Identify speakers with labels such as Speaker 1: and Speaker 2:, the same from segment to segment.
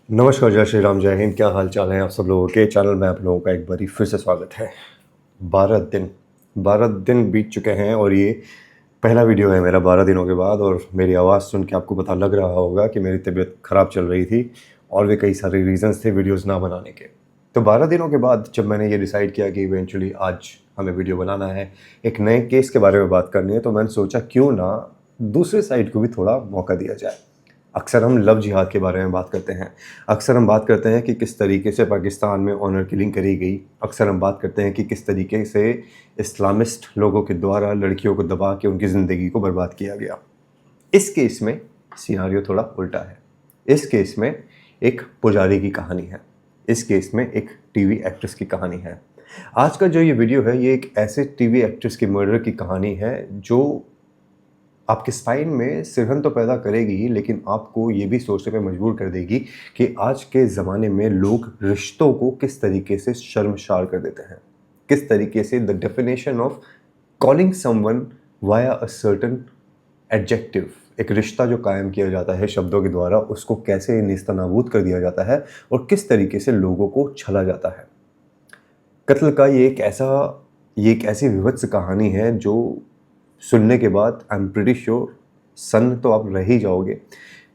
Speaker 1: नमस्कार, जय श्री राम, जय हिंद। क्या हाल चाल है आप सब लोगों के। चैनल में आप लोगों का एक बारी फिर से स्वागत है। 12 दिन बीत चुके हैं और ये पहला वीडियो है मेरा 12 दिनों के बाद। और मेरी आवाज़ सुन के आपको पता लग रहा होगा कि मेरी तबीयत ख़राब चल रही थी और भी कई सारे रीज़न्स थे वीडियोज़ ना बनाने के। तो 12 दिनों के बाद जब मैंने ये डिसाइड किया कि इवेंचुअली आज हमें वीडियो बनाना है, एक नए केस के बारे में बात करनी है, तो मैंने सोचा क्यों ना दूसरे साइड को भी थोड़ा मौका दिया जाए। अक्सर हम लव जिहाद के बारे में बात करते हैं। अक्सर हम बात करते हैं कि किस तरीके से पाकिस्तान में ऑनर किलिंग करी गई। अक्सर हम बात करते हैं कि किस तरीके से इस्लामिस्ट लोगों के द्वारा लड़कियों को दबा के उनकी ज़िंदगी को बर्बाद किया गया। इस केस में सिनारियो थोड़ा उल्टा है। इस केस में एक पुजारी की कहानी है। इस केस में एक टीवी एक्ट्रेस की कहानी है। आज का जो ये वीडियो है, ये एक ऐसे टीवी एक्ट्रेस की मर्डर की कहानी है जो आपके स्पाइन में सिरहन तो पैदा करेगी ही, लेकिन आपको ये भी सोचने पे मजबूर कर देगी कि आज के ज़माने में लोग रिश्तों को किस तरीके से शर्मसार कर देते हैं। किस तरीके से the definition of calling someone via a certain adjective, एक रिश्ता जो कायम किया जाता है शब्दों के द्वारा, उसको कैसे नेस्तनाबूद कर दिया जाता है और किस तरीके से लोगों को छला जाता है। कत्ल का ये एक ऐसी विभत्स कहानी है जो सुनने के बाद आई एम प्रीटी श्योर सन्न तो आप रह ही जाओगे।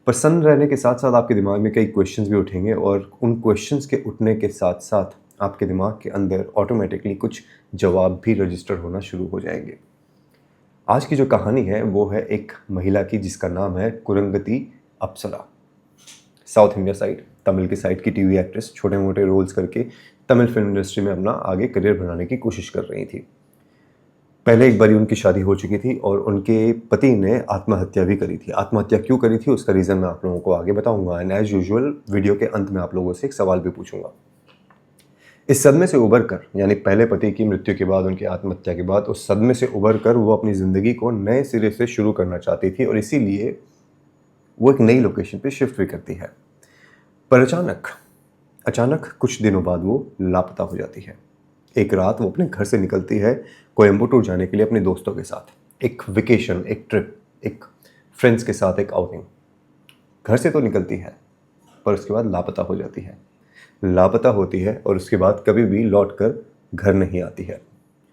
Speaker 1: पर सन्न रहने के साथ साथ आपके दिमाग में कई क्वेश्चंस भी उठेंगे और उन क्वेश्चंस के उठने के साथ साथ आपके दिमाग के अंदर ऑटोमेटिकली कुछ जवाब भी रजिस्टर होना शुरू हो जाएंगे। आज की जो कहानी है वो है एक महिला की जिसका नाम है कुरंगती अप्सरा। साउथ इंडिया साइड, तमिल की साइड की टीवी एक्ट्रेस, छोटे मोटे रोल्स करके तमिल फिल्म इंडस्ट्री में अपना आगे करियर बनाने की कोशिश कर रही थी। पहले एक बारी उनकी शादी हो चुकी थी और उनके पति ने आत्महत्या भी करी थी। आत्महत्या क्यों करी थी उसका रीज़न मैं आप लोगों को आगे बताऊंगा। एंड एज यूजुअल वीडियो के अंत में आप लोगों से एक सवाल भी पूछूंगा। इस सदमे से उबर कर, यानी पहले पति की मृत्यु के बाद, उनकी आत्महत्या के बाद, उस सदमे से उबर कर वो अपनी ज़िंदगी को नए सिरे से शुरू करना चाहती थी और इसीलिए वो एक नई लोकेशन पर शिफ्ट भी करती है। पर अचानक कुछ दिनों बाद वो लापता हो जाती है। एक रात वो अपने घर से निकलती है कोयम्बटूर जाने के लिए अपने दोस्तों के साथ। एक वेकेशन, एक ट्रिप, एक फ्रेंड्स के साथ एक आउटिंग। घर से तो निकलती है पर उसके बाद लापता हो जाती है। लापता होती है और उसके बाद कभी भी लौट कर घर नहीं आती है।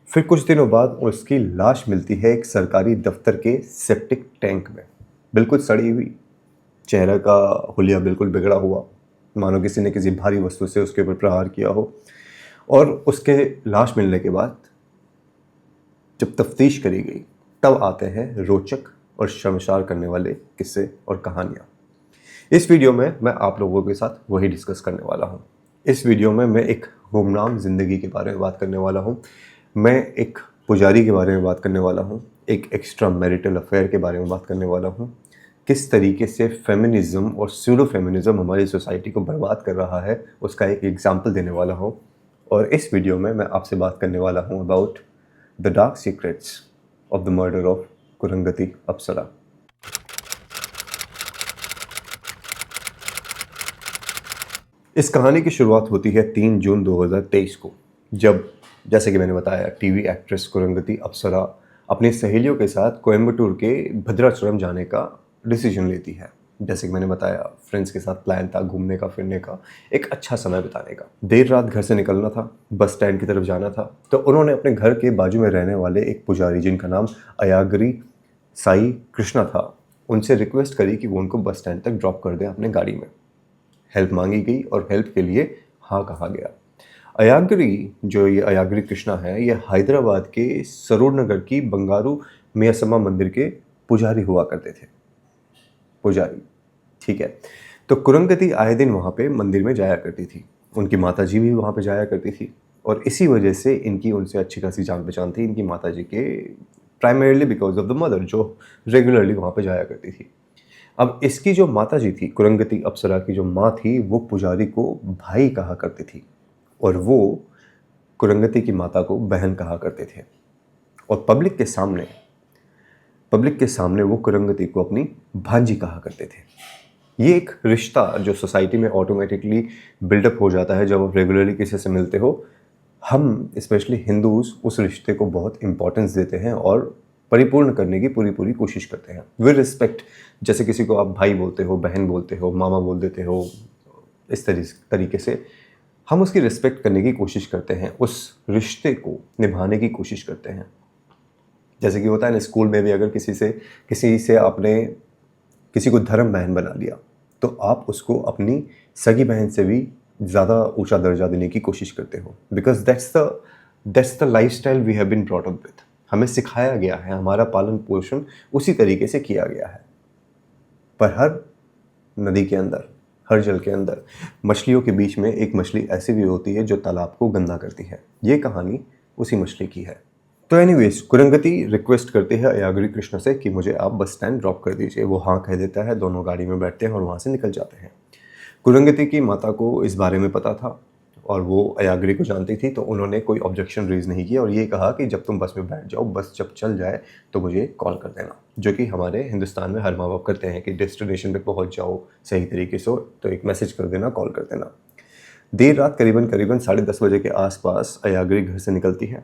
Speaker 1: फिर कुछ दिनों बाद उसकी लाश मिलती है एक सरकारी दफ्तर के सेप्टिक टैंक में, बिल्कुल सड़ी हुई, चेहरा का हुलिया बिल्कुल बिगड़ा हुआ, मानो किसी ने किसी भारी वस्तु से उसके ऊपर प्रहार किया हो। और उसके लाश मिलने के बाद जब तफ्तीश करी गई तब आते हैं रोचक और शर्मसार करने वाले किस्से और कहानियाँ। इस वीडियो में मैं आप लोगों के साथ वही डिस्कस करने वाला हूँ। इस वीडियो में मैं एक गुमनाम ज़िंदगी के बारे में बात करने वाला हूँ। मैं एक पुजारी के बारे में बात करने वाला हूँ। एक एक्स्ट्रा मैरिटल अफेयर के बारे में बात करने वाला हूँ। किस तरीके से फेमिनिज़्म और स्यूडो फेमिनिज़्म हमारी सोसाइटी को बर्बाद कर रहा है उसका एक एग्जाम्पल देने वाला हूँ। और इस वीडियो में मैं आपसे बात करने वाला हूँ about the dark secrets of the murder of Kurangati Apsara. इस कहानी की शुरुआत होती है 3 जून 2023 को, जब, जैसे कि मैंने बताया, टीवी एक्ट्रेस कुरंगती अप्सरा अपनी सहेलियों के साथ कोयम्बटूर के भद्राचलम जाने का डिसीजन लेती है। जैसे कि मैंने बताया, फ्रेंड्स के साथ प्लान था घूमने का, फिरने का, एक अच्छा समय बिताने का। देर रात घर से निकलना था, बस स्टैंड की तरफ जाना था, तो उन्होंने अपने घर के बाजू में रहने वाले एक पुजारी जिनका नाम अयागरी साई कृष्णा था, उनसे रिक्वेस्ट करी कि वो उनको बस स्टैंड तक ड्रॉप कर दें अपने गाड़ी में। हेल्प मांगी गई और हेल्प के लिए हाँ कहा गया। ये अयागरी कृष्णा है, ये हैदराबाद के सरूर नगर की बंगारू मियासम्मा मंदिर के पुजारी हुआ करते थे। पुजारी, ठीक है। तो कुरंगती आए दिन वहाँ पे मंदिर में जाया करती थी। उनकी माताजी भी वहाँ पे जाया करती थी और इसी वजह से इनकी उनसे अच्छी खासी जान पहचान थी इनकी माताजी के, primarily because of the mother जो रेगुलरली वहाँ पे जाया करती थी। अब इसकी जो माताजी थी, कुरंगती अप्सरा की जो माँ थी, वो पुजारी को भाई कहा करती थी और वो कुरंगती की माता को बहन कहा करते थे। और पब्लिक के सामने वो कुरंगती को अपनी भांजी कहा करते थे। ये एक रिश्ता जो सोसाइटी में ऑटोमेटिकली बिल्डअप हो जाता है जब आप रेगुलरली किसी से मिलते हो। हम स्पेशली हिंदूज उस रिश्ते को बहुत इंपॉर्टेंस देते हैं और परिपूर्ण करने की पूरी कोशिश करते हैं विद रिस्पेक्ट। जैसे किसी को आप भाई बोलते हो, बहन बोलते हो, मामा बोल देते हो, इस तरीके से हम उसकी रिस्पेक्ट करने की कोशिश करते हैं, उस रिश्ते को निभाने की कोशिश करते हैं। जैसे कि होता है ना, स्कूल में भी अगर किसी से आपने किसी को धर्म बहन बना लिया तो आप उसको अपनी सगी बहन से भी ज़्यादा ऊंचा दर्जा देने की कोशिश करते हो, because that's the life style we have been brought up with. हमें सिखाया गया है, हमारा पालन पोषण उसी तरीके से किया गया है। पर हर नदी के अंदर, हर जल के अंदर मछलियों के बीच में एक मछली ऐसी भी होती है जो तालाब को गंदा करती है। ये कहानी उसी मछली की है। तो एनीवेज, कुरंगती रिक्वेस्ट करती है अयाग्री कृष्ण से कि मुझे आप बस स्टैंड ड्रॉप कर दीजिए। वो हाँ कह देता है, दोनों गाड़ी में बैठते हैं और वहाँ से निकल जाते हैं। कुरंगती की माता को इस बारे में पता था और वो अयाग्री को जानती थी, तो उन्होंने कोई ऑब्जेक्शन रेज नहीं किया और ये कहा कि जब तुम बस में बैठ जाओ, बस जब चल जाए तो मुझे कॉल कर देना, जो कि हमारे हिंदुस्तान में हर माँ बाप करते हैं कि डेस्टिनेशन पे पहुंच जाओ सही तरीके से तो एक मैसेज कर देना, कॉल कर देना। देर रात करीबन 10:30 बजे के आसपास अयाग्री घर से निकलती है।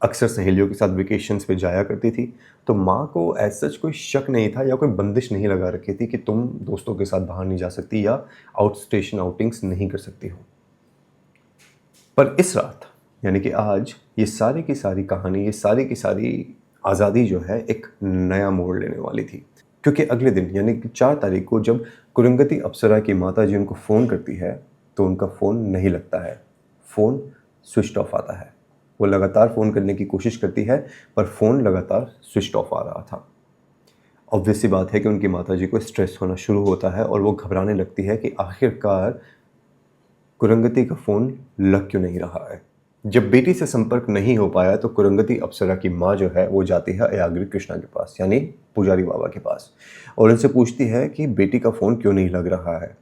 Speaker 1: अक्सर सहेलियों के साथ वेकेशंस पे जाया करती थी, तो माँ को एज सच कोई शक नहीं था या कोई बंदिश नहीं लगा रखी थी कि तुम दोस्तों के साथ बाहर नहीं जा सकती या आउट स्टेशन आउटिंग्स नहीं कर सकती हो। पर इस रात, यानी कि आज, ये सारी की सारी कहानी, ये सारी की सारी आज़ादी जो है एक नया मोड़ लेने वाली थी। क्योंकि अगले दिन यानी कि 4 तारीख को जब कुरंगती अप्सरा की माता जी उनको फ़ोन करती है तो उनका फ़ोन नहीं लगता है, फ़ोन स्विच ऑफ आता है। वो लगातार फ़ोन करने की कोशिश करती है पर फ़ोन लगातार स्विच ऑफ आ रहा था। ऑब्वियस सी बात है कि उनकी माताजी को स्ट्रेस होना शुरू होता है और वो घबराने लगती है कि आखिरकार कुरंगती का फ़ोन लग क्यों नहीं रहा है। जब बेटी से संपर्क नहीं हो पाया तो कुरंगती अप्सरा की माँ जो है वो जाती है अयाग्री कृष्णा के पास, यानी पुजारी बाबा के पास, और उनसे पूछती है कि बेटी का फ़ोन क्यों नहीं लग रहा है,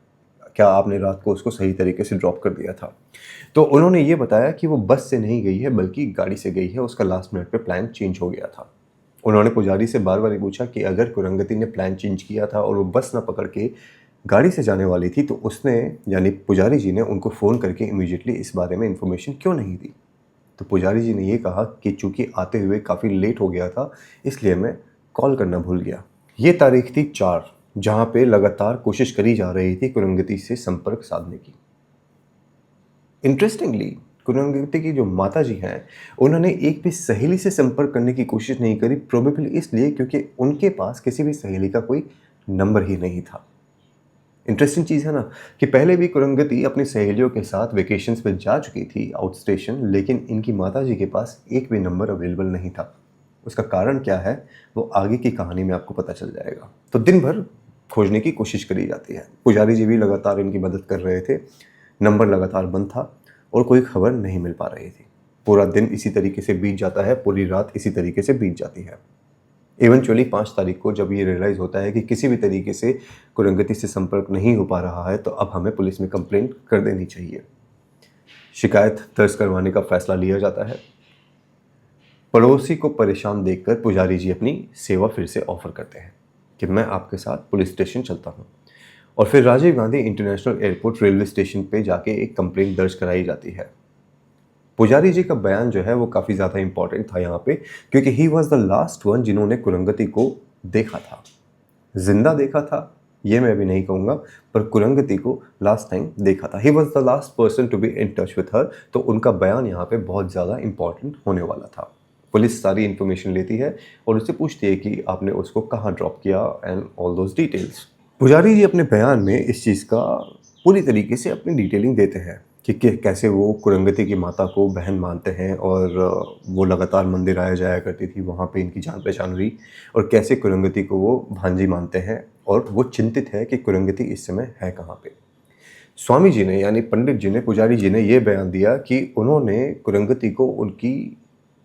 Speaker 1: क्या आपने रात को उसको सही तरीके से ड्रॉप कर दिया था। तो उन्होंने ये बताया कि वो बस से नहीं गई है बल्कि गाड़ी से गई है, उसका लास्ट मिनट पे प्लान चेंज हो गया था। उन्होंने पुजारी से बार बार पूछा कि अगर कुरंगती ने प्लान चेंज किया था और वो बस ना पकड़ के गाड़ी से जाने वाली थी तो उसने, यानी पुजारी जी ने, उनको फ़ोन करके इमीडिएटली इस बारे में इन्फॉर्मेशन क्यों नहीं दी। तो पुजारी जी ने ये कहा कि चूँकि आते हुए काफ़ी लेट हो गया था इसलिए मैं कॉल करना भूल गया। ये तारीख थी 4, जहाँ पे लगातार कोशिश करी जा रही थी कुरंगती से संपर्क साधने की। इंटरेस्टिंगली, कुरंगती की जो माता जी हैं उन्होंने एक भी सहेली से संपर्क करने की कोशिश नहीं करी, प्रोबेबली इसलिए क्योंकि उनके पास किसी भी सहेली का कोई नंबर ही नहीं था। इंटरेस्टिंग चीज़ है ना कि पहले भी कुरंगती अपनी सहेलियों के साथ वेकेशंस पे जा चुकी थी आउट स्टेशन, लेकिन इनकी माताजी के पास एक भी नंबर अवेलेबल नहीं था। उसका कारण क्या है वो आगे की कहानी में आपको पता चल जाएगा। तो दिन भर खोजने की कोशिश करी जाती है। पुजारी जी भी लगातार इनकी मदद कर रहे थे, नंबर लगातार बंद था और कोई खबर नहीं मिल पा रही थी। पूरा दिन इसी तरीके से बीत जाता है, पूरी रात इसी तरीके से बीत जाती है। इवेंचुअली 5 तारीख को जब ये रियलाइज़ होता है कि किसी भी तरीके से कुरंगती से संपर्क नहीं हो पा रहा है तो अब हमें पुलिस में कंप्लेंट कर देनी चाहिए। शिकायत दर्ज करवाने का फैसला लिया जाता है। पड़ोसी को परेशान देखकर पुजारी जी अपनी सेवा फिर से ऑफर करते हैं कि मैं आपके साथ पुलिस स्टेशन चलता हूँ, और फिर Rajiv Gandhi international airport railway station पे जाके एक कंप्लेंट दर्ज कराई जाती है। पुजारी जी का बयान जो है वो काफ़ी ज़्यादा इंपॉर्टेंट था यहाँ पे, क्योंकि ही वॉज द लास्ट वन जिन्होंने कुरंगती को देखा था। जिंदा देखा था ये मैं भी नहीं कहूँगा, पर कुरंगती को लास्ट टाइम देखा था। He was the last person to be in touch with her, तो उनका बयान यहाँ पे बहुत ज़्यादा इंपॉर्टेंट होने वाला था। पुलिस सारी इन्फॉर्मेशन लेती है और उससे पूछती है कि आपने उसको कहाँ ड्रॉप किया एंड ऑल दोज डिटेल्स। पुजारी जी अपने बयान में इस चीज़ का पूरी तरीके से अपनी डिटेलिंग देते हैं कि कैसे वो कुरंगती की माता को बहन मानते हैं और वो लगातार मंदिर आया जाया करती थी, वहाँ पे इनकी जान पहचान हुई, और कैसे कुरंगती को वो भांजी मानते हैं और वो चिंतित है कि कुरंगती इस समय है कहाँ पे। स्वामी जी ने, यानी पंडित जी ने, पुजारी जी ने ये बयान दिया कि उन्होंने कुरंगती को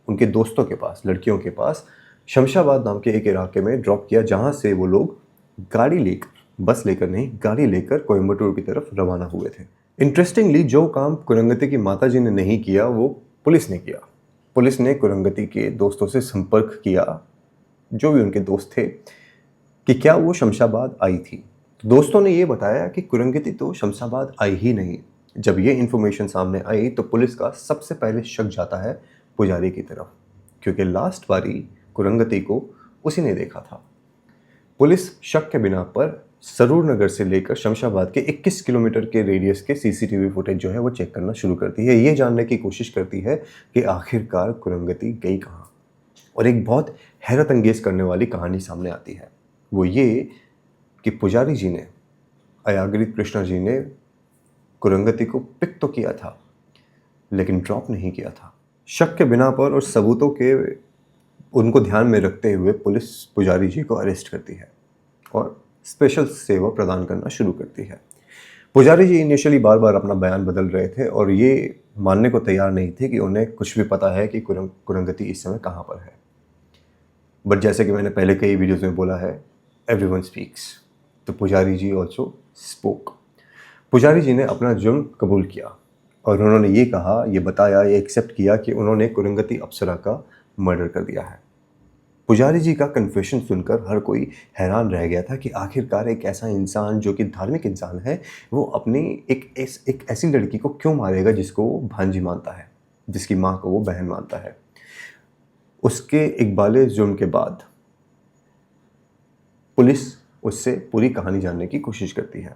Speaker 1: उनके दोस्तों के पास, लड़कियों के पास, शमशाबाद नाम के एक इलाके में ड्रॉप किया, जहाँ से वो लोग गाड़ी लेकर, बस लेकर नहीं, गाड़ी लेकर कोयम्बटूर की तरफ रवाना हुए थे। इंटरेस्टिंगली जो काम कुरंगती की माताजी ने नहीं किया वो पुलिस ने किया। पुलिस ने कुरंगती के दोस्तों से संपर्क किया, जो भी उनके दोस्त थे, कि क्या वो शमशाबाद आई थी। तो दोस्तों ने ये बताया कि कुरंगती तो शमशाबाद आई ही नहीं। जब ये इन्फॉर्मेशन सामने आई तो पुलिस का सबसे पहले शक जाता है पुजारी की तरफ, क्योंकि लास्ट बारी कुरंगती को उसी ने देखा था। पुलिस शक के बिना पर सरूर नगर से लेकर शमशाबाद के 21 किलोमीटर के रेडियस के सीसीटीवी फुटेज जो है वो चेक करना शुरू करती है। ये जानने की कोशिश करती है कि आखिरकार कुरंगती गई कहाँ। और एक बहुत हैरत अंगेज करने वाली कहानी सामने आती है। वो ये कि पुजारी जी ने, अयाग्रित कृष्णा जी ने कुरंगती को पिक तो किया था लेकिन ड्रॉप नहीं किया था। शक के बिना पर और सबूतों के उनको ध्यान में रखते हुए पुलिस पुजारी जी को अरेस्ट करती है और स्पेशल सेवा प्रदान करना शुरू करती है। पुजारी जी इनिशियली बार बार अपना बयान बदल रहे थे और ये मानने को तैयार नहीं थे कि उन्हें कुछ भी पता है कि कुरंगती इस समय कहाँ पर है। बट जैसे कि मैंने पहले कई वीडियोस में बोला है, एवरीवन स्पीक्स, तो पुजारी जी ऑल्सो स्पोक। पुजारी जी ने अपना जुर्म कबूल किया और उन्होंने ये कहा, ये बताया, ये एक्सेप्ट किया कि उन्होंने कुरंगती अप्सरा का मर्डर कर दिया है। पुजारी जी का कन्फेशन सुनकर हर कोई हैरान रह गया था कि आखिरकार एक ऐसा इंसान जो कि धार्मिक इंसान है, वो अपनी एक ऐसी लड़की को क्यों मारेगा जिसको वो भांजी मानता है, जिसकी माँ को वो बहन मानता है। उसके इकबाले जुर्म के बाद पुलिस उससे पूरी कहानी जानने की कोशिश करती है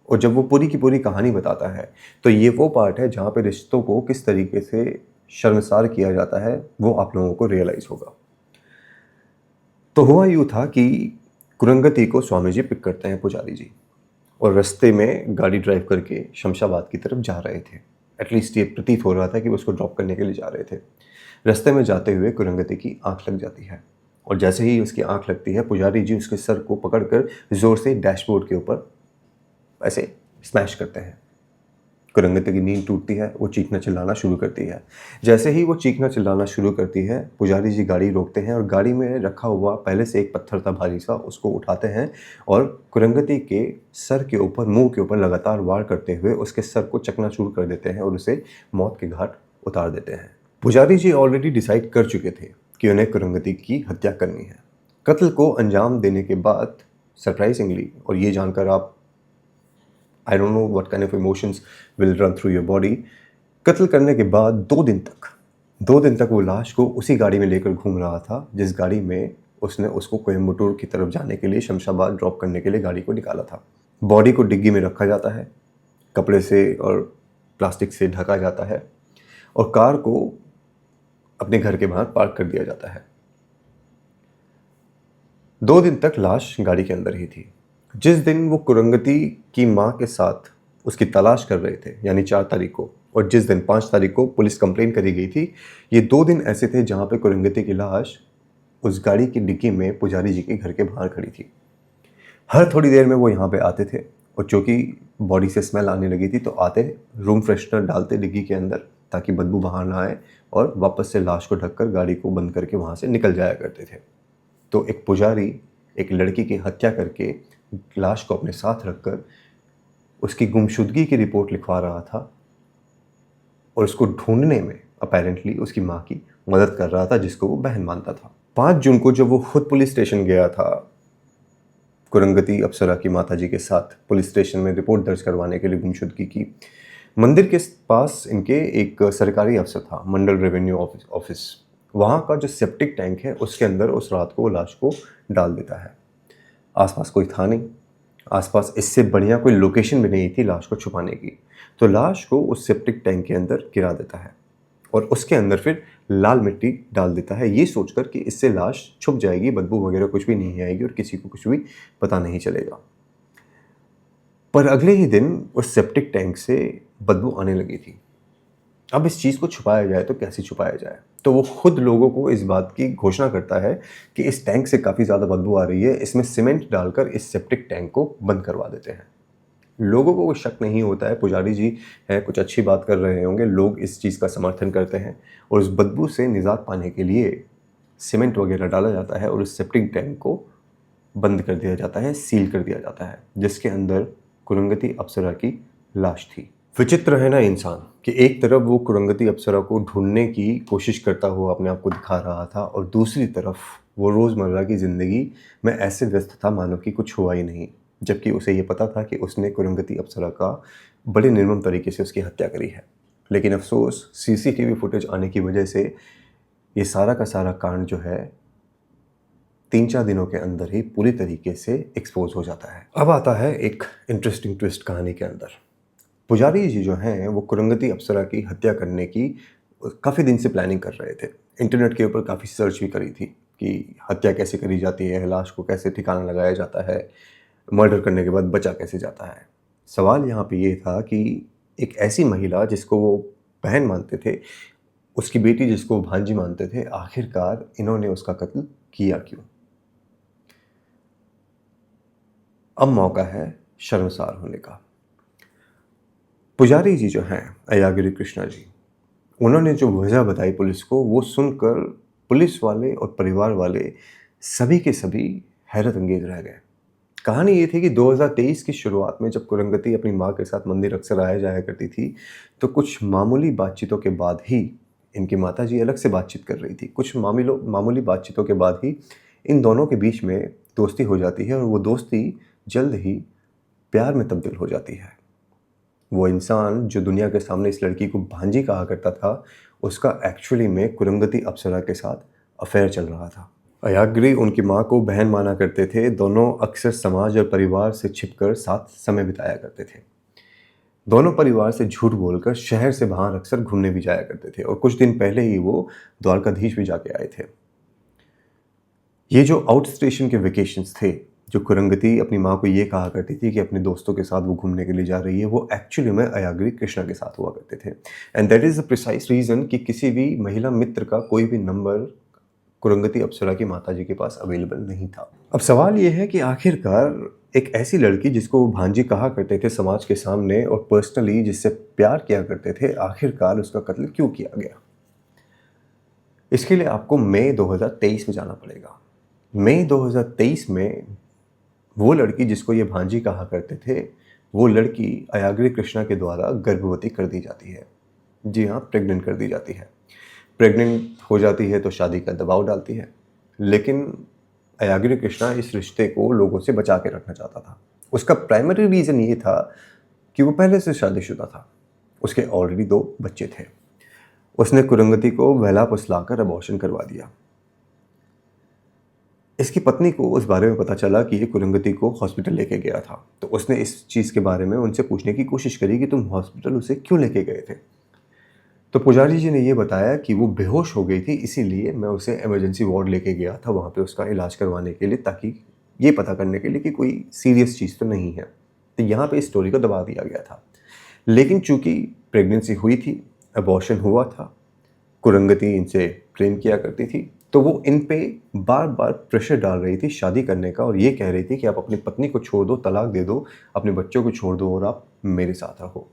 Speaker 1: और जब वो पूरी की पूरी कहानी बताता है तो ये वो पार्ट है जहाँ पे रिश्तों को किस तरीके से शर्मसार किया जाता है वो आप लोगों को रियलाइज़ होगा। तो हुआ यूँ था कि कुरंगती को स्वामी जी पिक करते हैं पुजारी जी और रास्ते में गाड़ी ड्राइव करके शमशाबाद की तरफ जा रहे थे। एटलीस्ट ये प्रतीत हो रहा था कि वो उसको ड्रॉप करने के लिए जा रहे थे। रास्ते में जाते हुए कुरंगती की आंख लग जाती है और जैसे ही उसकी आंख लगती है पुजारी जी उसके सर को पकड़कर ज़ोर से डैशबोर्ड के ऊपर ऐसे स्मैश करते हैं। कुरंगती की नींद टूटती है, वो चीखना चिल्लाना शुरू करती है। जैसे ही वो चीखना चिल्लाना शुरू करती है पुजारी जी गाड़ी रोकते हैं और गाड़ी में रखा हुआ पहले से एक पत्थर था भारी सा, उसको उठाते हैं और कुरंगती के सर के ऊपर, मुंह के ऊपर लगातार वार करते हुए उसके सर को चकनाचूर कर देते हैं और उसे मौत के घाट उतार देते हैं। पुजारी जी ऑलरेडी डिसाइड कर चुके थे कि उन्हें कुरंगती की हत्या करनी है। कत्ल को अंजाम देने के बाद सरप्राइजिंगली, और ये जानकर आप I don't know what kind of emotions will run through your body, कत्ल करने के बाद 2 दिन तक वो लाश को उसी गाड़ी में लेकर घूम रहा था जिस गाड़ी में उसने उसको कोयम्बटूर की तरफ जाने के लिए, शमशाबाद ड्रॉप करने के लिए गाड़ी को निकाला था। बॉडी को डिग्गी में रखा जाता है, कपड़े से और प्लास्टिक से ढका जाता है और कार को अपने घर के बाहर पार्क कर दिया जाता है। 2 दिन तक लाश गाड़ी के अंदर ही थी। जिस दिन वो कुरंगती की माँ के साथ उसकी तलाश कर रहे थे, यानी 4 तारीख को, और जिस दिन 5 तारीख को पुलिस कंप्लेन करी गई थी, ये 2 दिन ऐसे थे जहाँ पे कुरंगती की लाश उस गाड़ी की डिक्की में पुजारी जी के घर के बाहर खड़ी थी। हर थोड़ी देर में वो यहाँ पे आते थे और चूँकि बॉडी से स्मेल आने लगी थी तो आते, रूम फ्रेशनर डालते डिग्गी के अंदर ताकि बदबू बाहर ना आए और वापस से लाश को ढककर गाड़ी को बंद करके वहाँ से निकल जाया करते थे। तो एक पुजारी एक लड़की की हत्या करके लाश को अपने साथ रखकर उसकी गुमशुदगी की रिपोर्ट लिखवा रहा था और उसको ढूंढने में अपेरेंटली उसकी माँ की मदद कर रहा था जिसको वो बहन मानता था। 5 जून को जब वो खुद पुलिस स्टेशन गया था कुरंगती अप्सरा की माताजी के साथ पुलिस स्टेशन में रिपोर्ट दर्ज करवाने के लिए गुमशुदगी की, मंदिर के पास इनके एक सरकारी अफसर था, मंडल रेवेन्यू ऑफिस, वहाँ का जो सेप्टिक टैंक है उसके अंदर उस रात को वो लाश को डाल देता है। आसपास कोई था नहीं, आसपास इससे बढ़िया कोई लोकेशन भी नहीं थी लाश को छुपाने की, तो लाश को उस सेप्टिक टैंक के अंदर गिरा देता है और उसके अंदर फिर लाल मिट्टी डाल देता है, ये सोचकर कि इससे लाश छुप जाएगी, बदबू वगैरह कुछ भी नहीं आएगी और किसी को कुछ भी पता नहीं चलेगा। पर अगले ही दिन उस सेप्टिक टैंक से बदबू आने लगी थी। अब इस चीज़ को छुपाया जाए तो कैसे छुपाया जाए, तो वो खुद लोगों को इस बात की घोषणा करता है कि इस टैंक से काफ़ी ज़्यादा बदबू आ रही है, इसमें सीमेंट डालकर इस सेप्टिक टैंक को बंद करवा देते हैं। लोगों को कोई शक नहीं होता है, पुजारी जी हैं, कुछ अच्छी बात कर रहे होंगे, लोग इस चीज़ का समर्थन करते हैं और उस बदबू से निजात पाने के लिए सीमेंट वगैरह डाला जाता है और उस सेप्टिक टैंक को बंद कर दिया जाता है, सील कर दिया जाता है, जिसके अंदर कुरंगती अप्सरा की लाश थी। विचित्र है ना इंसान कि एक तरफ वो कुरंगती अप्सरा को ढूंढने की कोशिश करता हुआ अपने आप को दिखा रहा था और दूसरी तरफ वो रोज़मर्रा की ज़िंदगी में ऐसे व्यस्त था मानो कि कुछ हुआ ही नहीं, जबकि उसे ये पता था कि उसने कुरंगती अप्सरा का बड़े निर्मम तरीके से उसकी हत्या करी है। लेकिन अफसोस सीसीटीवी फुटेज आने की वजह से ये सारा का सारा कांड जो है 3-4 दिनों के अंदर ही पूरी तरीके से एक्सपोज हो जाता है। अब आता है एक इंटरेस्टिंग ट्विस्ट कहानी के अंदर। पुजारी जी जो हैं वो कुरंगती अप्सरा की हत्या करने की काफ़ी दिन से प्लानिंग कर रहे थे। इंटरनेट के ऊपर काफ़ी सर्च भी करी थी कि हत्या कैसे करी जाती है, लाश को कैसे ठिकाना लगाया जाता है, मर्डर करने के बाद बचा कैसे जाता है। सवाल यहाँ पे ये था कि एक ऐसी महिला जिसको वो बहन मानते थे, उसकी बेटी जिसको वो भांजी मानते थे, आखिरकार इन्होंने उसका कत्ल किया क्यों? अब मौका है शर्मसार होने का। पुजारी जी जो हैं अय्यागिरी कृष्णा जी, उन्होंने जो वजह बताई पुलिस को, वो सुनकर पुलिस वाले और परिवार वाले सभी के सभी हैरत अंगेज रह गए। कहानी ये थी कि 2023 की शुरुआत में जब कुरंगती अपनी माँ के साथ मंदिर अक्सर आया जाया करती थी, तो कुछ मामूली बातचीतों के बाद ही इनकी माताजी अलग से बातचीत कर रही थी। कुछ मामूली बातचीतों के बाद ही इन दोनों के बीच में दोस्ती हो जाती है और वो दोस्ती जल्द ही प्यार में तब्दील हो जाती है। वो इंसान जो दुनिया के सामने इस लड़की को भांजी कहा करता था, उसका एक्चुअली में कुरंगती अप्सरा के साथ अफेयर चल रहा था। अय्याग्री उनकी माँ को बहन माना करते थे। दोनों अक्सर समाज और परिवार से छिपकर साथ समय बिताया करते थे। दोनों परिवार से झूठ बोलकर शहर से बाहर अक्सर घूमने भी जाया करते थे और कुछ दिन पहले ही वो द्वारकाधीश भी जाके आए थे। ये जो आउट स्टेशन के वेकेशंस थे, जो कुरंगती अपनी माँ को ये कहा करती थी कि अपने दोस्तों के साथ वो घूमने के लिए जा रही है, वो एक्चुअली में अय्याग्री कृष्णा के साथ हुआ करते थे। And that is the precise reason कि किसी भी महिला मित्र का कोई भी नंबर कुरंगती अप्सरा की माताजी के पास अवेलेबल नहीं था। अब सवाल ये है कि आखिरकार एक ऐसी लड़की जिसको वो भांजी कहा करते थे समाज के सामने और पर्सनली जिससे प्यार किया करते थे, आखिरकार उसका कत्ल क्यों किया गया? इसके लिए आपको मई 2023 में जाना पड़ेगा। मई 2023 में वो लड़की जिसको ये भांजी कहा करते थे, वो लड़की अय्याग्री कृष्णा के द्वारा गर्भवती कर दी जाती है। जी हाँ, प्रेग्नेंट कर दी जाती है। प्रेग्नेंट हो जाती है तो शादी का दबाव डालती है, लेकिन अय्याग्री कृष्णा इस रिश्ते को लोगों से बचा के रखना चाहता था। उसका प्राइमरी रीज़न ये था कि वो पहले से शादीशुदा था। उसके ऑलरेडी 2 बच्चे थे। उसने कुरंगती को बहला फुसलाकर अबॉर्शन करवा दिया। इसकी पत्नी को उस बारे में पता चला कि ये कुरंगती को हॉस्पिटल लेके गया था, तो उसने इस चीज़ के बारे में उनसे पूछने की कोशिश करी कि तुम हॉस्पिटल उसे क्यों लेके गए थे? तो पुजारी जी ने ये बताया कि वो बेहोश हो गई थी, इसीलिए मैं उसे इमरजेंसी वार्ड लेके गया था वहाँ पे उसका इलाज करवाने के लिए, ताकि ये पता करने के लिए कि कोई सीरियस चीज़ तो नहीं है। तो यहाँ पे इस स्टोरी को दबा दिया गया था। लेकिन चूंकि प्रेगनेंसी हुई थी, अबॉर्शन हुआ था, कुरंगती इनसे प्रेम किया करती थी, तो वो इन पे बार बार प्रेशर डाल रही थी शादी करने का और ये कह रही थी कि आप अपनी पत्नी को छोड़ दो, तलाक दे दो, अपने बच्चों को छोड़ दो और आप मेरे साथ रहो।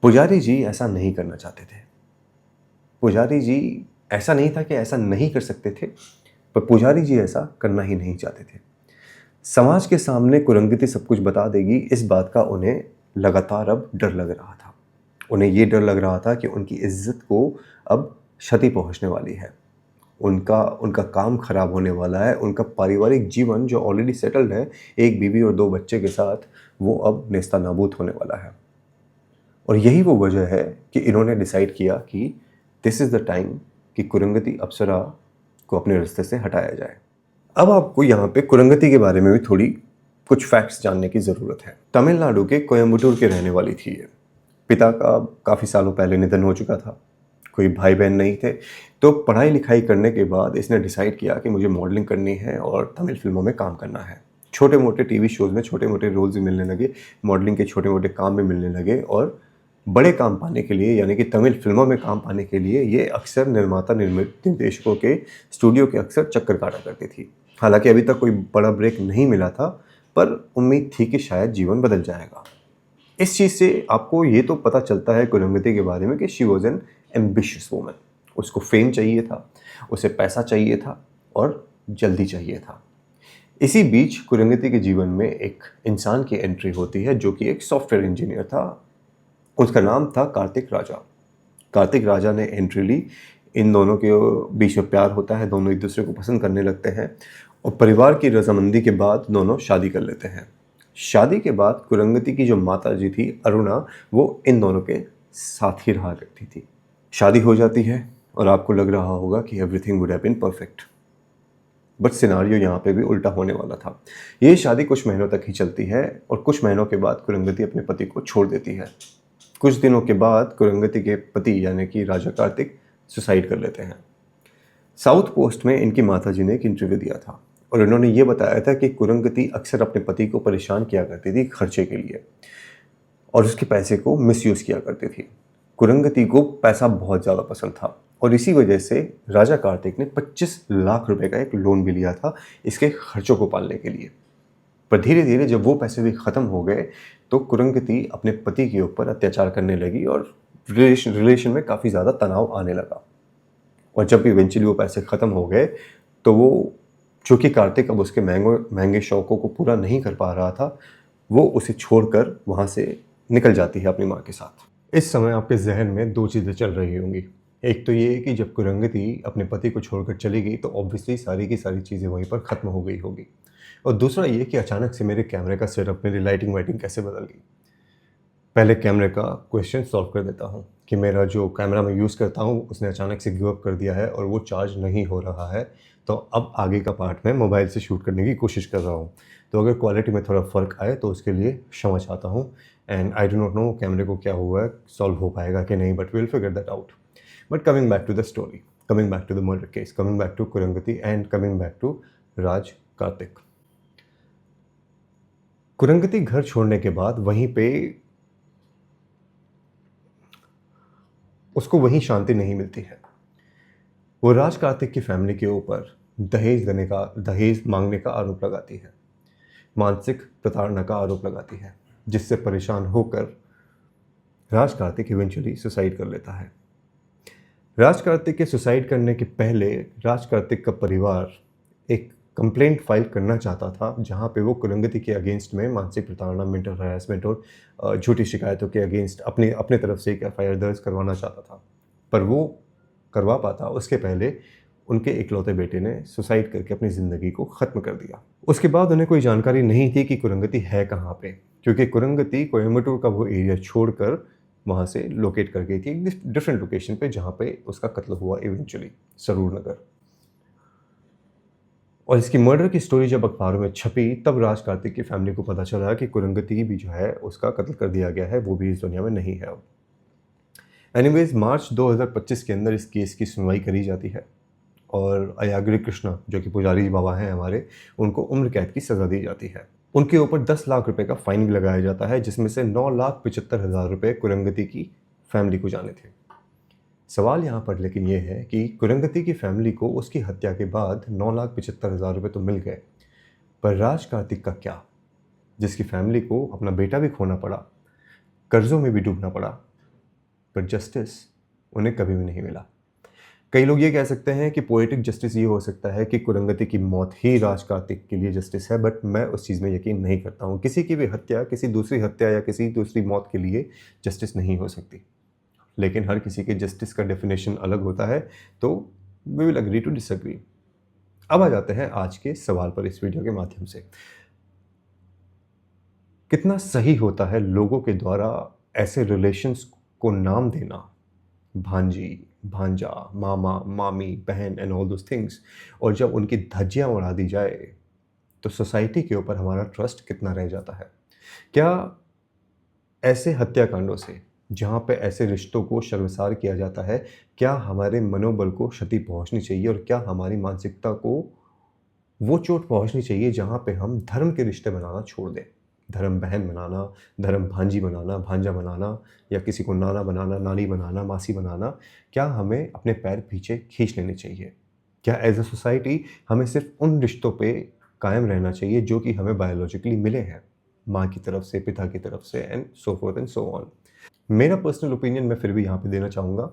Speaker 1: पुजारी जी ऐसा नहीं करना चाहते थे। पुजारी जी ऐसा नहीं था कि ऐसा नहीं कर सकते थे, पर पुजारी जी ऐसा करना ही नहीं चाहते थे। समाज के सामने कुरंगती सब कुछ बता देगी, इस बात का उन्हें लगातार अब डर लग रहा था। उन्हें ये डर लग रहा था कि उनकी इज्जत को अब क्षति पहुंचने वाली है। उनका काम खराब होने वाला है। उनका पारिवारिक जीवन जो ऑलरेडी सेटल्ड है, एक बीवी और 2 बच्चे के साथ, वो अब नेस्तानाबूद होने वाला है। और यही वो वजह है कि इन्होंने डिसाइड किया कि दिस इज़ द टाइम कि कुरंगती अप्सरा को अपने रास्ते से हटाया जाए। अब आपको यहाँ पे कुरंगती के बारे में भी थोड़ी कुछ फैक्ट्स जानने की ज़रूरत है। तमिलनाडु के कोयम्बटूर के रहने वाली थी ये। पिता का काफ़ी सालों पहले निधन हो चुका था। कोई भाई बहन नहीं थे। तो पढ़ाई लिखाई करने के बाद इसने डिसाइड किया कि मुझे मॉडलिंग करनी है और तमिल फिल्मों में काम करना है। छोटे मोटे टीवी शोज़ में छोटे मोटे रोल्स भी मिलने लगे, मॉडलिंग के छोटे मोटे काम भी मिलने लगे और बड़े काम पाने के लिए, यानी कि तमिल फिल्मों में काम पाने के लिए, ये अक्सर निर्माता निर्देशकों के स्टूडियो के अक्सर चक्कर काटा करती थी। हालांकि अभी तक कोई बड़ा ब्रेक नहीं मिला था, पर उम्मीद थी कि शायद जीवन बदल जाएगा। इस चीज़ से आपको ये तो पता चलता है कुरंगती के बारे में कि she was an ambitious woman. उसको फेम चाहिए था, उसे पैसा चाहिए था और जल्दी चाहिए था। इसी बीच कुरंगती के जीवन में एक इंसान की एंट्री होती है जो कि एक सॉफ्टवेयर इंजीनियर था। उसका नाम था कार्तिक राजा। कार्तिक राजा ने एंट्री ली। इन दोनों के बीच में प्यार होता है, दोनों एक दूसरे को पसंद करने लगते हैं और परिवार की रजामंदी के बाद दोनों शादी कर लेते हैं। शादी के बाद कुरंगती की जो माता जी थी अरुणा, वो इन दोनों के साथ ही रहा करती थी। शादी हो जाती है और आपको लग रहा होगा कि everything would have been perfect. But scenario यहाँ पे भी उल्टा होने वाला था। ये शादी कुछ महीनों तक ही चलती है और कुछ महीनों के बाद कुरंगती अपने पति को छोड़ देती है। कुछ दिनों के बाद कुरंगती के पति यानी कि राजा कार्तिक सुसाइड कर लेते हैं। साउथ पोस्ट में इनकी माताजी ने एक इंटरव्यू दिया था और इन्होंने ये बताया था कि कुरंगती अक्सर अपने पति को परेशान किया करती थी खर्चे के लिए और उसके पैसे को मिसयूज़ किया करती थी। कुरंगती को पैसा बहुत ज़्यादा पसंद था और इसी वजह से राजा कार्तिक ने 25 लाख रुपए का एक लोन भी लिया था इसके खर्चों को पालने के लिए। पर धीरे धीरे जब वो पैसे भी ख़त्म हो गए तो कुरंगती अपने पति के ऊपर अत्याचार करने लगी और रिलेशन में काफ़ी ज़्यादा तनाव आने लगा। और जब इवेंचुअली वो पैसे ख़त्म हो गए तो वो चूँकि कार्तिक अब उसके महंगे शौक़ों को पूरा नहीं कर पा रहा था, वो उसे छोड़कर वहाँ से निकल जाती है अपनी माँ के साथ। इस समय आपके जहन में दो चीज़ें चल रही होंगी। एक तो ये कि जब कुरंगती अपने पति को छोड़कर चली गई तो ऑब्वियसली सारी की सारी चीज़ें वहीं पर ख़त्म हो गई होगी, और दूसरा ये कि अचानक से मेरे कैमरे का सेटअप, मेरी लाइटिंग वाइटिंग कैसे बदल गई। पहले कैमरे का क्वेश्चन सॉल्व कर देता हूँ कि मेरा जो कैमरा मैं यूज़ करता हूँ उसने अचानक से गिव अप कर दिया है और वो चार्ज नहीं हो रहा है, तो अब आगे का पार्ट मैं मोबाइल से शूट करने की कोशिश कर रहा हूँ। तो अगर क्वालिटी में थोड़ा फ़र्क आए तो उसके लिए क्षमा चाहता हूँ and I do not know कैमरे को क्या हुआ है, सॉल्व हो पाएगा कि नहीं, but will figure that out. But coming back to the story, coming back to the murder case, coming back to Kurangati and coming back to Raj Karthik. Kurangati घर छोड़ने के बाद वहीं पे उसको वहीं शांति नहीं मिलती है। वो राज कार्तिक की फैमिली के ऊपर दहेज मांगने का आरोप लगाती है, मानसिक प्रताड़ना का आरोप लगाती है, जिससे परेशान होकर राज कार्तिक इवेंचुअली सुसाइड कर लेता है। राज कार्तिक के सुसाइड करने के पहले राज कार्तिक का परिवार एक कंप्लेंट फाइल करना चाहता था जहां पे वो कुरंगती के अगेंस्ट में मानसिक प्रताड़ना, मेंटल हरासमेंट और झूठी शिकायतों के अगेंस्ट अपने तरफ से एक एफआईआर दर्ज करवाना चाहता था। पर वो करवा पाता उसके पहले उनके इकलौते बेटे ने सुसाइड करके अपनी ज़िंदगी को ख़त्म कर दिया। उसके बाद उन्हें कोई जानकारी नहीं थी कि कुरंगती है कहाँ पे, क्योंकि कुरंगती कोयम्बटूर का वो एरिया छोड़कर वहाँ से लोकेट कर गई थी एक डिफरेंट लोकेशन पे जहाँ पे उसका कत्ल हुआ इवेंचुअली, सरूर नगर। और इसकी मर्डर की स्टोरी जब अखबारों में छपी तब राज कार्तिक की फैमिली को पता चला कि कुरंगती भी जो है उसका कत्ल कर दिया गया है, वो भी इस दुनिया में नहीं है अब। एनीवेज मार्च 2025 के अंदर इस केस की सुनवाई करी जाती है और अयागिरी कृष्णा जो कि पुजारी बाबा हैं हमारे, उनको उम्र कैद की सज़ा दी जाती है। उनके ऊपर 10 लाख रुपए का फाइन भी लगाया जाता है, जिसमें से 9,75,000 रुपये कुरंगती की फैमिली को जाने थे। सवाल यहाँ पर लेकिन ये है कि कुरंगती की फैमिली को उसकी हत्या के बाद 9,75,000 रुपये तो मिल गए, पर राज कार्तिक का क्या, जिसकी फैमिली को अपना बेटा भी खोना पड़ा, कर्जों में भी डूबना पड़ा, पर जस्टिस उन्हें कभी भी नहीं मिला। कई लोग ये कह सकते हैं कि पोएटिक जस्टिस ये हो सकता है कि कुरंगती की मौत ही राज कार्तिक के लिए जस्टिस है, बट मैं उस चीज़ में यकीन नहीं करता हूँ। किसी की भी हत्या, किसी दूसरी हत्या या किसी दूसरी मौत के लिए जस्टिस नहीं हो सकती, लेकिन हर किसी के जस्टिस का डेफिनेशन अलग होता है, तो we will agree to disagree. अब आ जाते हैं आज के सवाल पर इस वीडियो के माध्यम से। कितना सही होता है लोगों के द्वारा ऐसे रिलेशंस को नाम देना, भांजी, भांजा, मामा, मामी, बहन एंड ऑल दोस थिंग्स, और जब उनकी धज्जियां उड़ा दी जाए तो सोसाइटी के ऊपर हमारा ट्रस्ट कितना रह जाता है। क्या ऐसे हत्याकांडों से, जहाँ पे ऐसे रिश्तों को शर्मसार किया जाता है, क्या हमारे मनोबल को क्षति पहुँचनी चाहिए और क्या हमारी मानसिकता को वो चोट पहुँचनी चाहिए जहाँ पे हम धर्म के रिश्ते बनाना छोड़ दें? धर्म बहन बनाना, धर्म भांजी बनाना, भांजा बनाना, या किसी को नाना बनाना, नानी बनाना, मासी बनाना, क्या हमें अपने पैर पीछे खींच लेने चाहिए? क्या एज अ सोसाइटी हमें सिर्फ उन रिश्तों पे कायम रहना चाहिए जो कि हमें बायोलॉजिकली मिले हैं, माँ की तरफ से, पिता की तरफ से and so fourth and so on? मेरा पर्सनल ओपिनियन मैं फिर भी यहाँ पे देना चाहूँगा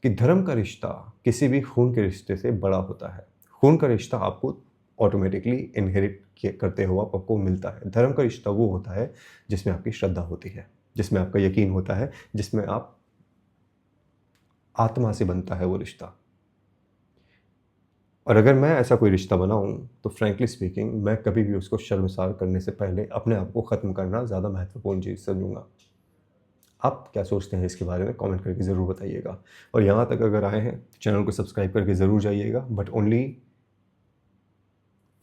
Speaker 1: कि धर्म का रिश्ता किसी भी खून के रिश्ते से बड़ा होता है। खून का रिश्ता आपको ऑटोमेटिकली इनहेरिट करते हो आपको मिलता है। धर्म का रिश्ता वो होता है जिसमें आपकी श्रद्धा होती है, जिसमें आपका यकीन होता है, जिसमें आप आत्मा से बनता है वो रिश्ता। और अगर मैं ऐसा कोई रिश्ता बनाऊं तो फ्रैंकली स्पीकिंग मैं कभी भी उसको शर्मसार करने से पहले अपने आप को ख़त्म करना ज़्यादा महत्वपूर्ण चीज़ समझूंगा। आप क्या सोचते हैं इसके बारे में कमेंट करके ज़रूर बताइएगा। और यहाँ तक अगर आए हैं चैनल को सब्सक्राइब करके ज़रूर जाइएगा, बट ओनली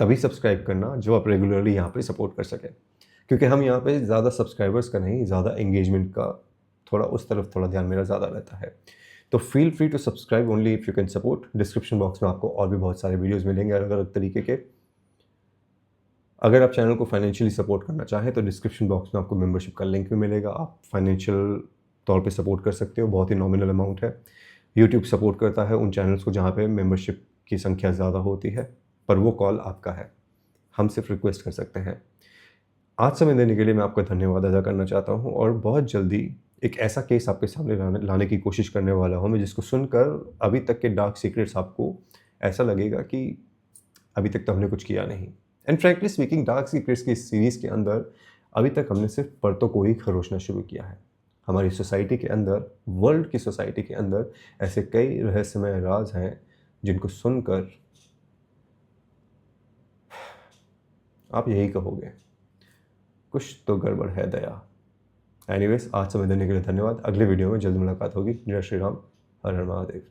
Speaker 1: तभी सब्सक्राइब करना जो आप रेगुलरली यहाँ पे सपोर्ट कर सकें, क्योंकि हम यहाँ पे ज़्यादा सब्सक्राइबर्स का नहीं, ज़्यादा एंगेजमेंट का थोड़ा उस तरफ थोड़ा ध्यान मेरा ज़्यादा रहता है। तो feel free to subscribe only if you can support. Description box में आपको और भी बहुत सारे वीडियोज़ मिलेंगे अलग अलग तरीके के। अगर आप चैनल को फाइनेंशियली सपोर्ट करना चाहें तो डिस्क्रिप्शन बॉक्स में आपको मेंबरशिप का लिंक भी मिलेगा। आप फाइनेंशियल तौर पे सपोर्ट कर सकते हो, बहुत ही नॉमिनल अमाउंट है। यूट्यूब सपोर्ट करता है उन चैनल्स को जहाँ पे मेंबरशिप की संख्या ज़्यादा होती है, पर वो कॉल आपका है, हम सिर्फ रिक्वेस्ट कर सकते हैं। आज समय देने के लिए मैं आपका धन्यवाद अदा करना चाहता हूँ और बहुत जल्दी एक ऐसा केस आपके सामने लाने की कोशिश करने वाला हूँ मैं, जिसको सुनकर अभी तक के डार्क सीक्रेट्स आपको ऐसा लगेगा कि अभी तक तो हमने कुछ किया नहीं। And frankly speaking, dark secrets की इस सीरीज़ के अंदर अभी तक हमने सिर्फ परतों को ही खरोचना शुरू किया है। हमारी सोसाइटी के अंदर, वर्ल्ड की सोसाइटी के अंदर ऐसे कई रहस्यमय राज हैं जिनको सुनकर आप यही कहोगे, कुछ तो गड़बड़ है दया। एनीवेज, आज समय देने के लिए धन्यवाद। अगले वीडियो में जल्द मुलाकात होगी। जय श्री राम, हर हर महादेव।